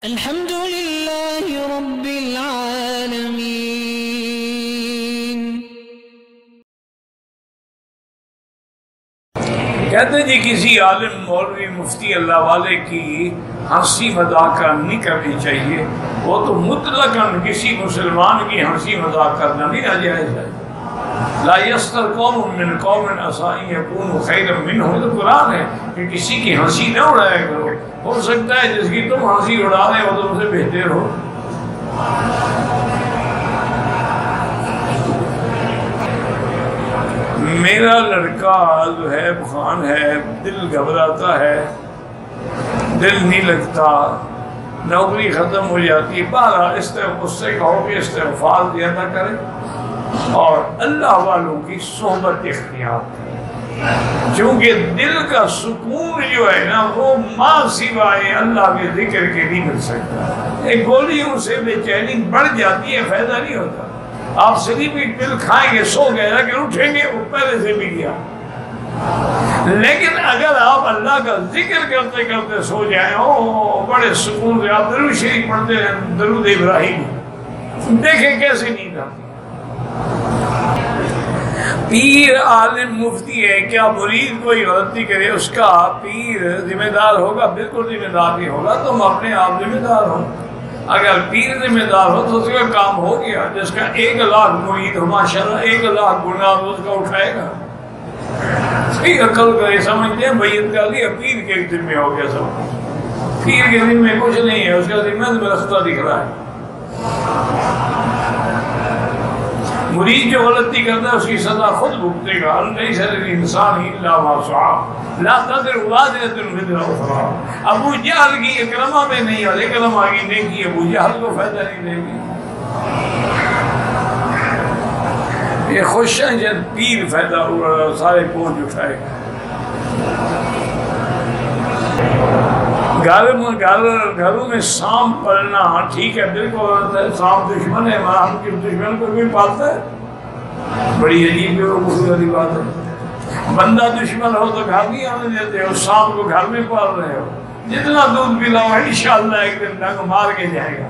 الحمد لله رب العالمين۔ کہتے ہیں جی کسی عالم مولوی مفتی اللہ والے کی ہنسی مذاق نہیں کرنی چاہیے، وہ تو مطلقاً کسی مسلمان کی ہنسی مذاق کرنا نہیں ناجائز ہے۔ لا یسخر قوم من قوم عسیٰ ان یکونوا خیرا منہم، تو قرآن ہے کہ کسی کی ہنسی نہ اڑایا کرو، ہو سکتا ہے جس کی تم ہنسی اڑا رہے ہو تم سے بہتر ہو۔ میرا لڑکا جو ہے بخان ہے، دل گھبراتا ہے، دل نہیں لگتا، نوکری ختم ہو جاتی، بہرحال اس سے کہو کہ استغفار زیادہ کرے اور اللہ والوں کی صحبت اختیار کرے، چونکہ دل کا سکون جو ہے نا وہ ماں سوائے اللہ کے ذکر کے نہیں مل سکتا۔ ایک گولیوں سے بے چینی بڑھ جاتی ہے، فائدہ نہیں ہوتا۔ آپ سلیپنگ پل کھائیں گے سو گئے لیکن اٹھیں گے وہ پہلے سے بھی گیا، لیکن اگر آپ اللہ کا ذکر کرتے کرتے سو جائیں بڑے سکون سے آپ درود شریف پڑھتے ہیں، درود ابراہیم، دیکھیں کیسے نیند آتی۔ پیر عالم مفتی ہے، کیا مرید کوئی غلطی کرے اس کا پیر ذمہ دار ہوگا؟ بالکل ذمہ دار نہیں ہوگا، تم اپنے آپ ذمہ دار ہو۔ اگر پیر ذمہ دار ہو تو اس کا کام ہو گیا، جس کا 1,00,000 مرید ہو ماشاءاللہ 1,00,000 گناہ اس کا اٹھائے گا۔ صحیح عقل کرے سمجھتے ہیں بیعت کر لیا، پیر کے ذمہ ہو گیا سب، پیر کے ذمہ کچھ نہیں ہے، اس کا ذمہ رستہ دکھ رہا ہے۔ مرید جو غلطی کرتا ہے اس کی سزا خود بھگتے گا۔ لیس للانسان الا ما سعی، لا تزر وازرۃ وزر اخرى۔ ابو جہل کی اکرمہ میں نہیں ہے، اکرمہ کی نیکی ابو جہل کو فائدہ نہیں دے گی۔ یہ خوش ہیں جب پیر فائدہ سارے بوجھ اٹھائے گا۔ گھروں میں سانپ پلنا ٹھیک ہے، بالکل سانپ دشمن ہے، ہم کے دشمن کو بھی پالتا ہے، بڑی عجیب والی بات ہے۔ بندہ دشمن ہو تو گھر نہیں آنے دیتے ہو، سانپ کو گھر میں پال رہے ہو، جتنا دودھ پلاؤ انشاءاللہ ایک دن ڈنگ مار کے جائے گا۔